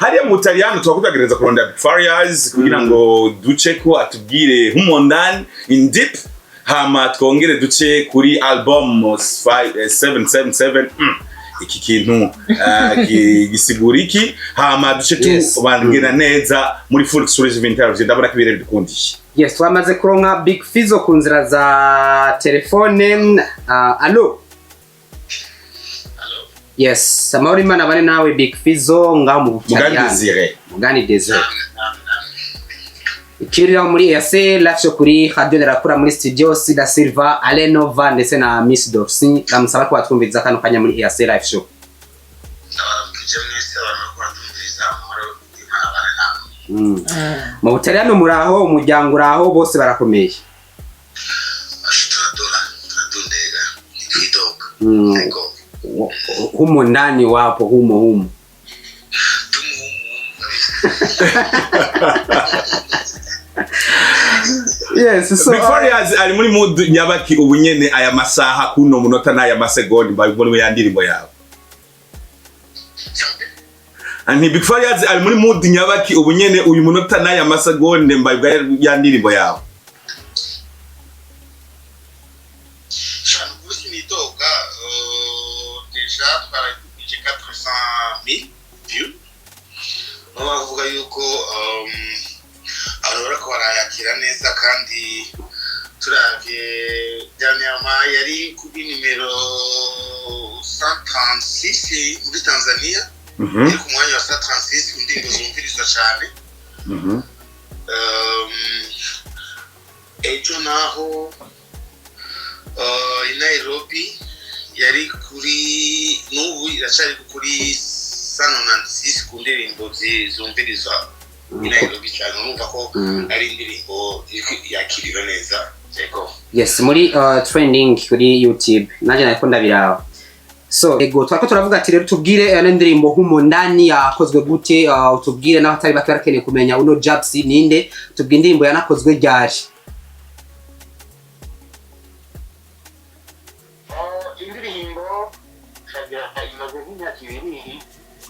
hariya mu Italiano twakugereza kurondera Big Farias kugira ngo duce ko atubwire humo ndani in deep hama twongere duce kuri album 777 iki kintu gisigura iki hama duce tubangena neza muri full exclusive interview ndabona ko ibirere bikundiye. Yes, twamaze kuronka Big Fizzo ku nzira za telefone. Allo. Yes, amahoro imana bane nawe Big Fizzo ngaho mu Butaliyani. Mugani Desire. Ikirira muri Yaheze live kuri Radio de la Kura muri studio Sida Silva, Alenova ndetse na Miss Dorsi. Ndamusaba ko batwumviza kano kanya muri Yaheze live show. Mu Butaliyani muraho umuryango uraho bose barakomeye. Humo ndani wapo humo. Yes, so Big Farias ari muri mood nyabaki ubunyene aya masaha kuno munota na aya masegonda babone yandirimbo yawe. Ani Big Farias ari muri mood nyabaki ubunyene uyu munota na aya masegonda mbabwa yandirimbo yawe. Bavuga yuko arora ko barayakira neza kandi turavye Daniama yari ku nimero 136 muri Tanzania ni ku mwanya wa 136 indirimbo zumvirizwa cyane ejo naho in Nairobi yari kuri n'ubu iracari kuri 196 ku ndirimbo zumvirizwa in Nairobi cyane numva ko ari indirimbo yakiriwe neza. Yes, muri trending kuri YouTube naje nako ndabiraho. So ego twako turavuga ati rero tubwire n'indirimbo humo ndani yakozwe gute, utubwire naho atari bakarakeneye kumenya uno Jabs ninde, tubwire indirimbo yanakozwe ryari. Indirimbo shagira imaze nk'imyaka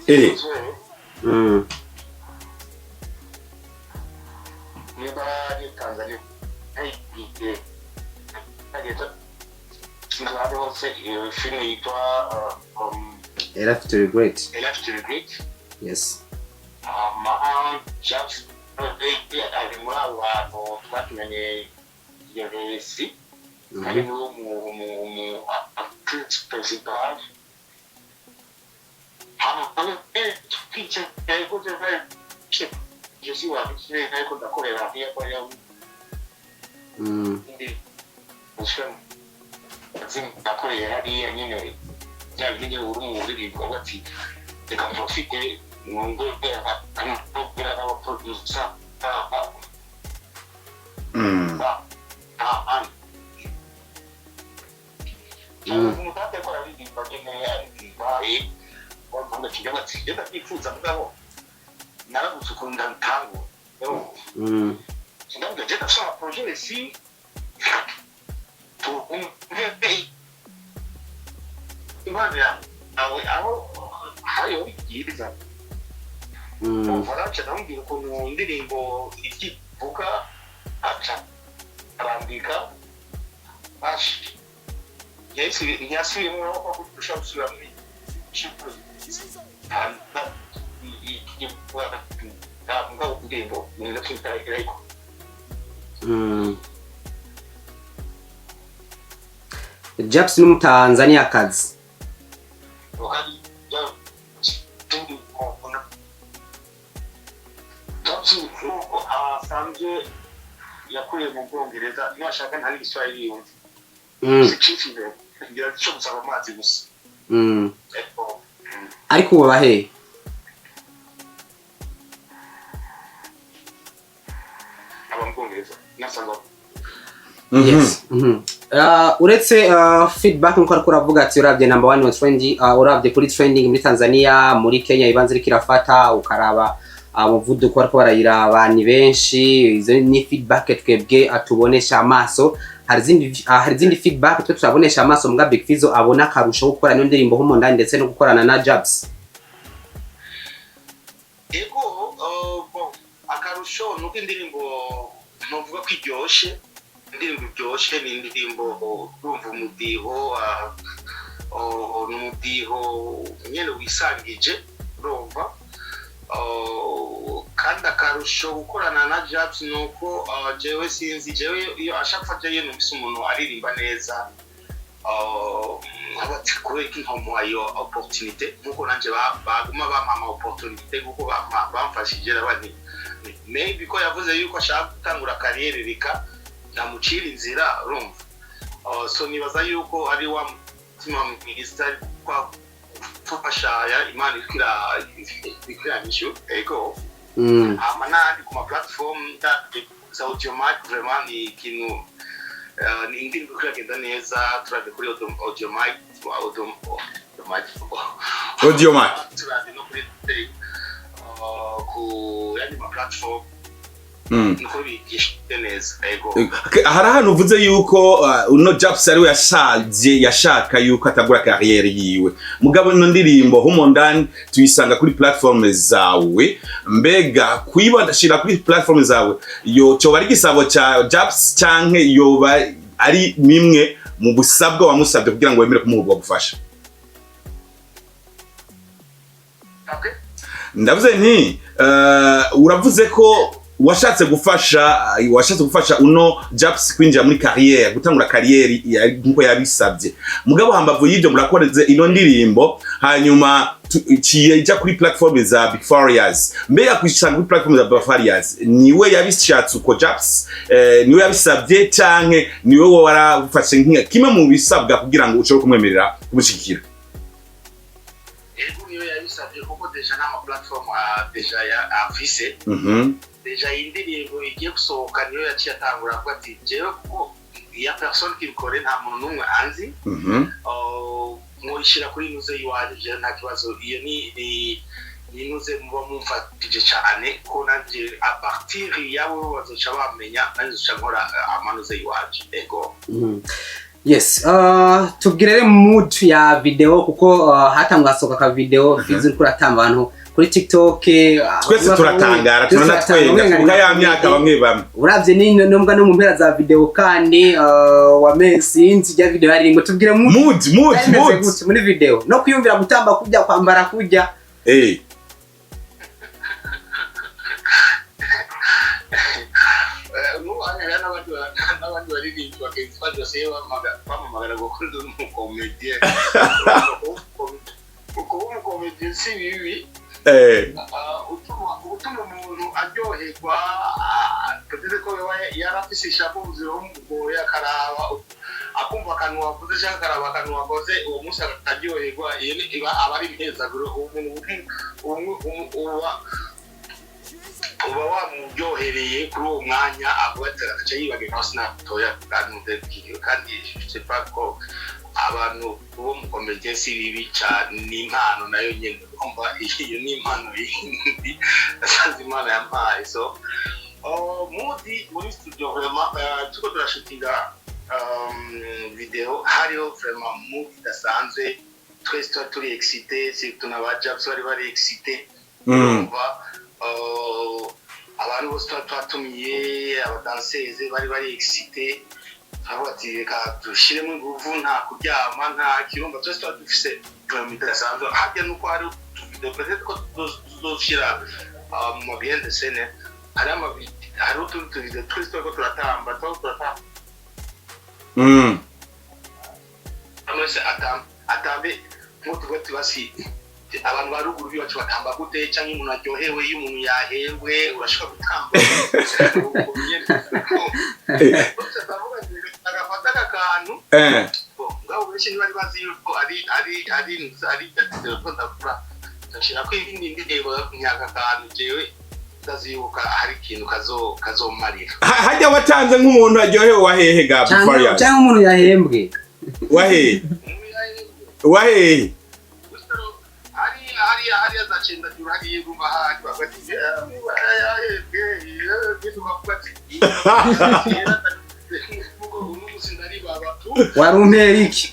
2 niba ni Tanzania Left to regret. Yes. Jabs ari muri abantu twatumenye Yaheze ari mu principal je suis wa kile ko ndakorera hiya kwa ya ndakorera hiya nyine byabinye uri mu ndirimbo bati reka profite ngo ndera aba producer Mutate kwa ndirimbo nyine ya wanda kijana tsigenda kwifuza mugabo naragusukunda ntango ndabwo je ndashaka projet ici to imana aho hayo bigiriza faracha ndambira ko ndirimbo ikivuga acha arandika ashi yasubiyemo ko gushaka gusubira muri chipo Jabs ni Tanzania kazi. Sanje yakuriye mu Bwongereza ntashaka ntari Kiswahili yumva. Sikifiwe ngira cyo gusaba amazi gusa. Ariko uba he? Abamgongereza nasanga. Yes. Uretse feedback nko ariko uravuga ati urabye number 1 on trending, urabye kuri trending muri Tanzania, muri Kenya ibanze rikirafata ukaraba umuvuduko ariko barayiraba ni benshi, izo ni feedback twebwe atubonesha amaso. Hari zindi feedback twe turabonesha amaso mbwa Big Fizzo abona karusho gukora no ndirimbo humo ndani ndetse no gukorana na Jabs. ego bon akarusho nuko indirimbo novuga ko iryoshe indirimbo iryoshe ni indirimbo urumva umudiho n'umudiho nyene wisangije urumva kandi akarusho gukorana na Jabs nuko jewe sinzi jewe iyo ashaka jewe numvise umuntu aririmba neza abati kubera ko nkamuha iyo opportunité nkuko nanje baguma bamama opportunité kuko bamfashije nabandi maybe ko yavuze yuko ashaka gutangura kariyeri rika namucira inzira urumva so nibaza yuko ari wa mutima mwiza kwa tufashaya imana ikira nisho ego amanandi ku ma platform za audio mic vraiment ni ikintu ni indirimbo kiragenda neza turave kuri audio mic turave no kuri ku yandi ma platform nuko bigishe neza ego hari ahantu uvuze yuko uno Jabs ari we yashaka yuko atagura kariyeri yiwe mugabo ino ndirimbo humondani tuyisanga kuri platform zawe mbega kwibandashira kuri platform zawe yo cyo bari gisabo cha Jabs canke yoba ari mimwe mu busabwa wamusabye kugira ngo wemere kumuhubwa gufasha ndavuze nti uravuze ko washatse gufasha uno Jabs kwinjira muri kariyeri gutangura kariyeri nkuko yabisabye mugabo hambavu y'ibyo murakoreze ino ndirimbo hanyuma ija kuri platform za Big Farias mbe yakwishanga kuri platform za Bafarias niwe yabishatse uko Jabs niwe yabisabye canke niwe warafashe nkinga kimwe mu bisabwa kugira ngo ushobore kumwemerera kubishikira niwe yabisabye kuko deja na platform deja ya afise deja indirimbo igiye gusohoka niyo yaciye atangura ko ati jewe kuko ya person kibikore nta muntu numwe anzi mwishira kuri nuze yiwaje nta kibazo iyo ni nuze muba mumfatije cyane ko nanje a partir yabo bazoca bamenya nazoca nkora amanuze yiwaje ego yes tubwirere mood ya video kuko hatangwasoka ka video Fizzo kuratamba abantu kuri TikTok twese turatangara tunana twenga kuko ya myaka bamwe uravye ni nombwa no mu mpera za video kandi wa Messi nzi ya video ari ngo tubwire mood muri video no kuyumvira gutamba kujya kwambara kujya n'abandi baririmba bakitwaje se bamamagara gukunda umukomedie uko umukomedie si bibi utuma umuntu aryoherwa kadire ko yarafise ishako buziro umugoye akaraba akumva akantu wakoze cyangwa akaraba akantu wakoze uwo munsi akaryoherwa iyo iba abari meza uba wamuryohereye kuri uwo mwanya avuga ati yibagiwe aho sinatoya kandi c'est ko abantu bo mukomeye si bibi cyane n'impano nayo nyene umva iyo n'impano yindi asazi imana yampaye so muri studio vraiment tuko turashutinga video hariho vraiment mood idasanzwe twese turi excité tunaba Jabs bari excité umva abantu bose twatumiye abadanseze bari excité aho ati reka dushiremo ingufu nta kuryama nta kirumba twese dufise idasanzwe hajya nuko hari peut-être ko tuzoshira mu bien de scène hari utundi video twese ko turatamba amese atambe nk'utugo tubasi abantu baruguru bibacu batamba gute cyangwa umuntu aryohewe iyo umuntu yahembwe urashaka gutamba agafata akantu ngaho benshi ntibari bazi yuko ari ndakura ndashira ko ibindi ndirimbo myaka kantu jewe ndazibuka hari ikintu kazomarira hajya watanze nk'umuntu aryohewe wahehe ga Farias cyangwa umuntu yahembwe wahehe hari azacenda jurari rumba hari bagati warumpera iki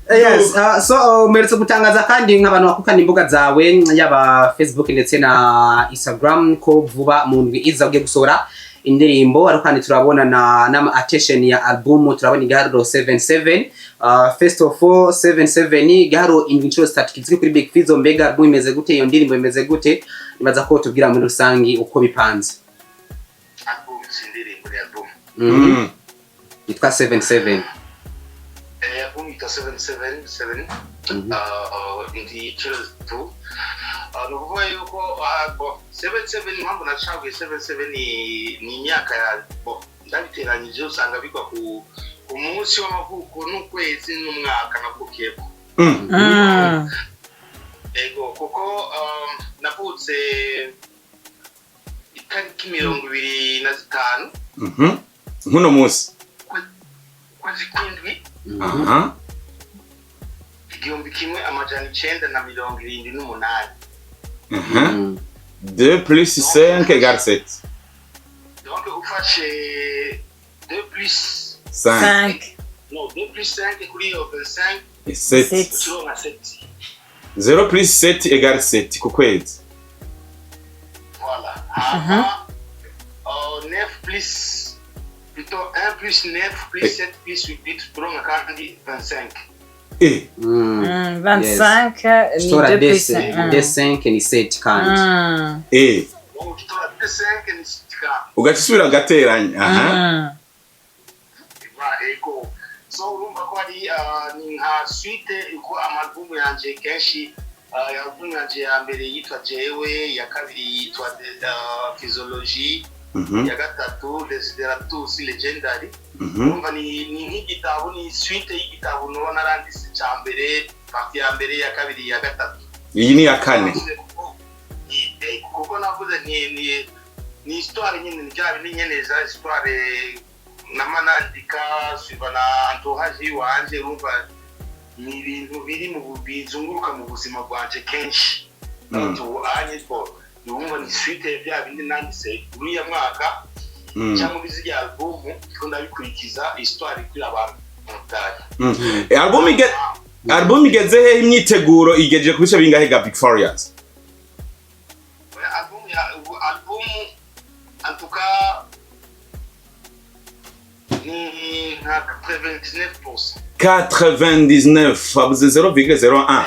Yes, so mperetse gutangaza kandi nk'abantu bakukana imbuga zawe yaba Facebook ndetse na Instagram ko vuba mu ndwi iza ugiye gusohora indirimbo ariko kandi turabona na attention ya album turabona igaharo 77 first of all 77 igaharo inshuro statistic kuri Big Fizzo mbega album imeze gute iyo ndirimbo imeze gute nibaza ko tubwira muri rusangi uko bipanze album sindirimbo ni album itwa 77 album ita 777 indi chills tu nuvuga yuko 77 mpamvu nashavuye 77 ni imyaka ya ndabiteranyije usanga bigwa ku munsi w'amavuko n'ukwezi n'umwaka navukiyeko ego kuko navutse itariki 25 nkuno munsi kwezi kw'indwi igihumbi kimwe amajana 978 2 plus 5 égale 7 donc ufashe 2 plus 5 non 2 plus 5 kuri 25 et 7 turonka 7 0 plus 7 égale 7 ku kwezi voilà 9 plus plutôt 1 plus 9 plus 7 plus 8 turonka kandi 25 25 ni 2 plus 5 ni 7 kandi donc tutora 5 ni 7 ugacisubira gateranya ego so urumva ko ari ni nka suite uko amalbum yanje kenshi album yanje ya mbere yitwa jewe ya kabiri yitwa physiology ya gatatu Desideratus Legendary urumva ni nk'igitabo ni suite y'igitabo no naranditse cya mbere partie ya mbere ya kabiri ya gatatu iyi ni ya kane kuko navuze ni histoire nyine njyabe ni nyeneza histoire namanandika siba na entourage wanje urumva ni ibintu biri mu bizunguruka mu buzima bwanje kenshi anye ko urumva ni suite bya bindi nanditse uriya mwaka cyangwa bizi ya album ko ndabikurikiza histoire kuri abantu album igeze he imyiteguro igejeje kuri cyo bingahe ga Big Farias album en tout cas ni 99%. 99 abuze 0,01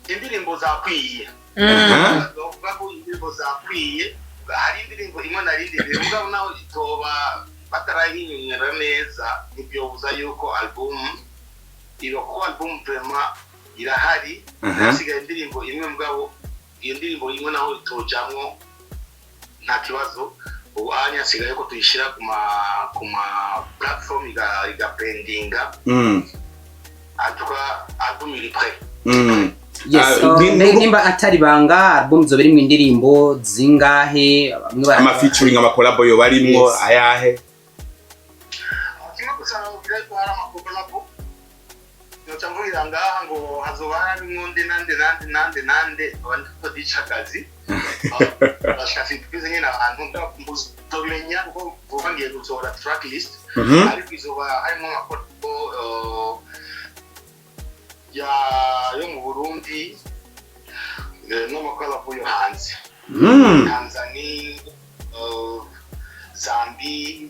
indirimbo zakwiye indirimbo zakwiye hari indirimbo imwe narindi mugabo naho itoba batarahinyera neza ntibyobuza yuko album ko album vraiment irahari asigaye indirimbo imwe mugabo iyo ndirimbo imwe naho itojamwo nta kibazo ubu anya asigaye ko tuyishira kuma platform igapendinga atuka album iri prêt yes nimba atari banga album zo birimwe indirimbo zingahe ama featuring ama collab yo barimwo ayahe kimwe kusana ubira ko hari ama collab nocamvurira ngaha ngo hazoba harimo nande abandi kodicakazi bashaka kwize nyine abantu ndabimenya kuko vuba ngiye gutora track list ariko izoba harimo amafoto yo mu Burundi n'amakolabo yo hanze Tanzania Zambia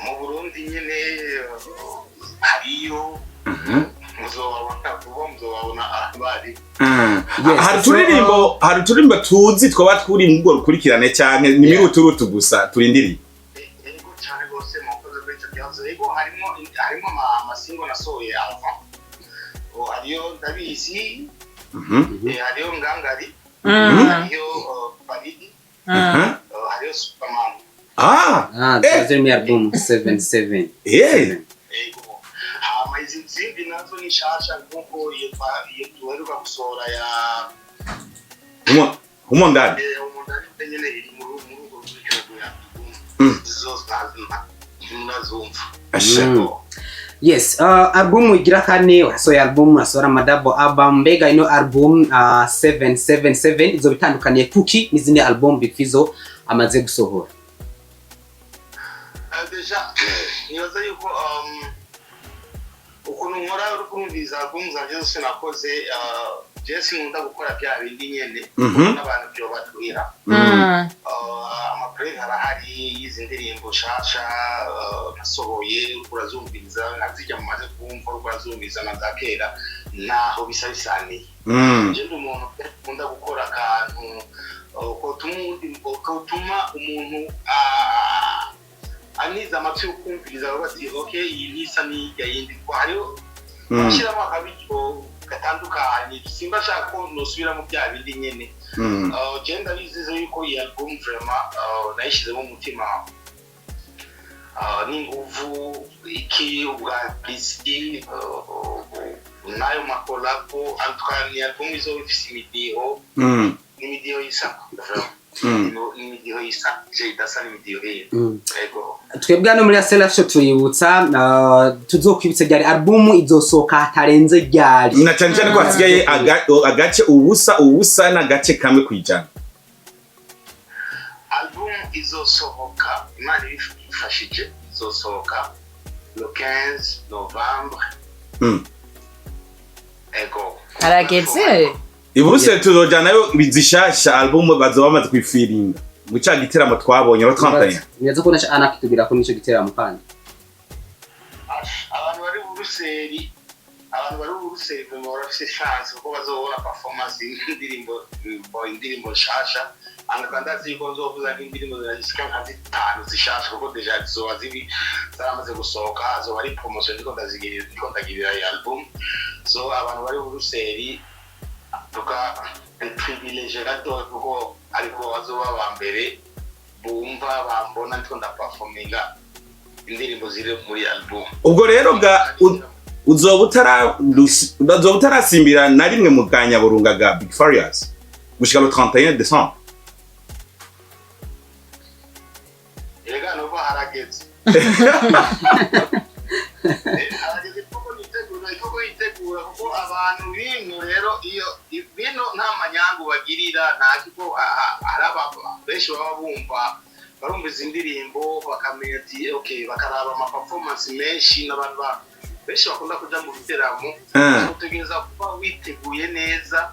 mu Burundi nyine hariyo muzobabona abari hari turirimbo tuzi twaba twuri mu bwo rukurikirane cyane ni miruturutu gusa turindiriye ego cyane gose mu koze becho byazo ego harimo amasingo nasohoye ava hariyo ndabizi hariyo ngangari hariyo baridi hariyo superman that's my album 77 ego amazindi nazo ni Nshasha nkuko iyo tuheruka gusohora ya umondani nyene iri mu rugo rw'igihugu ya zose nazumva Yes, album igira kane wasohoye album asohora double album mbega ino album 777 izo bitandukaniye kuki n'izindi album Big Fizzo amaze gusohora. Deja nibaza yuko ukuntu nkora urukumviza album zanje zose nakoze Jesse nkunda gukora bya bindi nyene n'abantu byo batwira amapreg harahari izi ndirimbo Nshasha nasohoye urazumviriza nazijya mu maze kumva urazumviriza na zakera naho bisa bisaniye je ndi umuntu nkunda gukora akantu ko tuma umuntu aniza amatwi ukumviriza bati okay iyi nisa ni yindi ko hariho shiramo akabicyo gatandukanye simba shako nosubira mu bya bindi nyene genda bizize yuko iyi album vraiment nayishize mu mutima n'inguvu iki ubwabisi nayo makolabo antwani album izo ifise imidiho n'imidiho isa n'imidiho isa idasa n'imidiho ego twebwe hano muri Self Show tuributsa tuzokwibutsa ryari album izosoka hatarenze ryari na cyane cyane ko hasigaye agace ubusa n'agace kamwe kwijana. Album izosohoka imana ifashije izosohoka le 15 novembre ego arageze Iburuse tuzojana nayo bizishasha album bazoba bamaze kwifiringa guca giteramo twabonye ro 31 nyazo ko anakitubira ko nico giteramo kandi abantu bari buruseri bamora afise chance ko bazobona performance indirimbo Nshasha angakanda ziko nzovuza indirimbo zirashika nka 5 zishasha kuko deja zizoba zibi zaramaze gusohoka zo bari promotion niko ndagirira album so abantu bari buruseri tuka privilege gato kuko ariko bazoba bambere bumva bambona ndiko ndaperforminga indirimbo ziri muri album. Ubwo rero uzoba utarasimbira na rimwe mu Kanyaburunga ga Big Farias gushika le 31 décembre. Ega no harageze. Itegura kuko abantu bino rero iyo bino nta manyangu bagirira ntakiko araba benshi baba bumva barumviza indirimbo bakamenya ati okay bakaraba ama performance menshi n'abantu benshi bakunda kuja mu biteramo utegereza kuba witeguye neza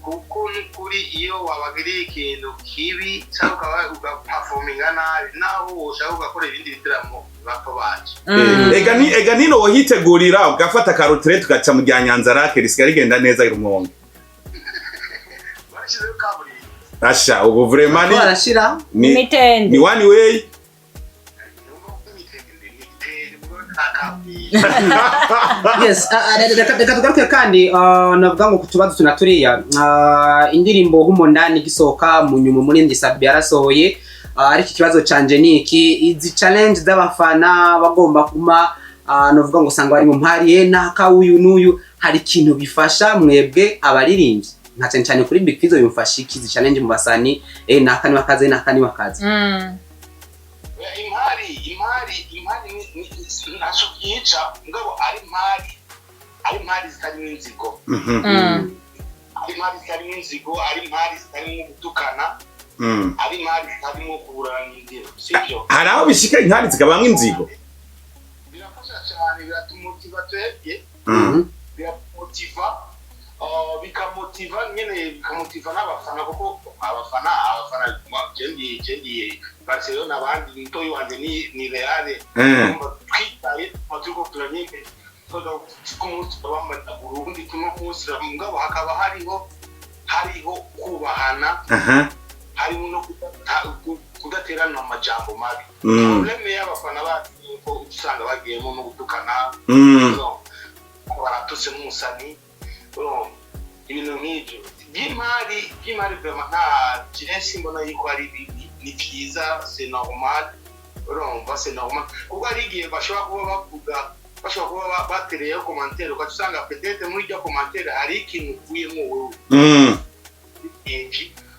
kuko kuri iyo wabagiriye ikintu kibi cyangwa ugaperforminga nabi naho ushaka gukora ibindi biteramo bakobaje ega nino wohitegurira ugafata karotre tugaca mu Nyanza rake risigara rigenda neza Irimwo barashize kaburi asha ubu vraiment ni one way yes reka tugaruke kandi navuga ngo kutubazo tunaturiya indirimbo humondani gisoka mu nyuma muri Ndisabi yarasohoye ariko ikibazo canje niki izi challenge z'abafana bagomba kuma navuga ngo sanga bari mu mpariye naka uyu n'uyu hari ikintu bifasha mwebwe abaririmbyi nka cyane kuri Big Fizzo yumfasha ikizi challenge mu basani naka ni wakaze imari nacho yica ngabo ari imari zitarimo inzigo ari imari zitarimo inzigo ari imari zitarimo gutukana ari imari zitarimo kuburana n'indero sivyo hari aho bishika intari zikabamwe inzigo birafasha cyane biratumotiva twebwe bikamotiva nyene bikamotiva n'abafana kuko abafana jendi Barcelona abandi ntoyi wanje ni Real twitaye matuko turanyike soda kumunsi bamba Burundi tunomunsi ngabo hakaba hariho kubahana harimo no kudaterana amajambo mabi probleme y'abafana bacu ko usanga bagiyemo no gutukana baratuse n'umusani ibintu nk'ibyo by'imari vraiment nta kirensi mbona yuko ari ni byiza c'est normal urumva c'est normal kuko ari igihe bashobora kuba batereye commentaire ugasanga peut-être muri iyo commentaire hari ikintu ukuyemo wowe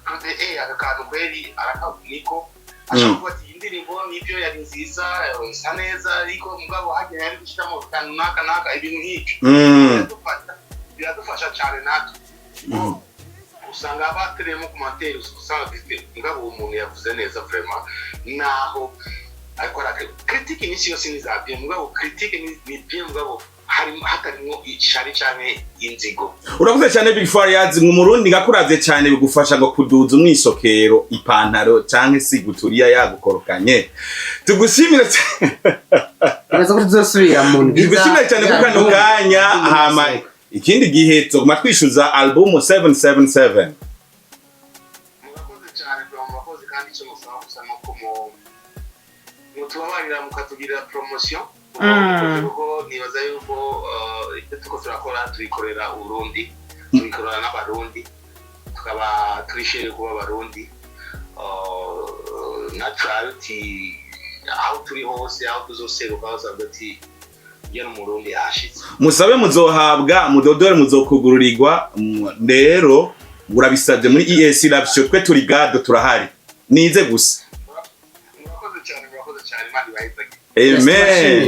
kandi akantu kweri arakabuniko ashobora ati indirimbo nibyo yari nziza isa neza ariko mugabo hagiye yari gushiramo naka ibintu nk'ibyo biradufasha cyane natwe usanga abateremo commentaire usanga mugabo umuntu yavuze neza vraiment naho ariko critique ni siyo sinizabye mugabo critique ni bien mugabo hatarimo ishari cyane inzigo. Uravuze cyane Big Fariyazi mu Murundi ngakuravye cyane bigufasha ngo kuduza umwisokero ipantaro canke siguturiya yagukorokanye. Tugushimira cyane. Uraza ko tuzosubira mu ndwiza. Tugushimira cyane kukano kanya hama ikindi gihe tuguma twishuza album 777. Murakoze cyane murakoze kandi cyo musaba gusana ko mutubabarira mukatugirira promotion. Kuko nibaza yuko ibyo tuko turakora turikorera Burundi turikorera n'abarundi tukaba turishire kuba abarundi naturality aho turi hose aho tuzoseruka hose hagati ya Murundi yashitse musabe muzohabwa mudodore muzokugururirwa rero urabisabye muri ES Labs twe turi gado turahari nize gusa murakoze cyane mandi bahita amen.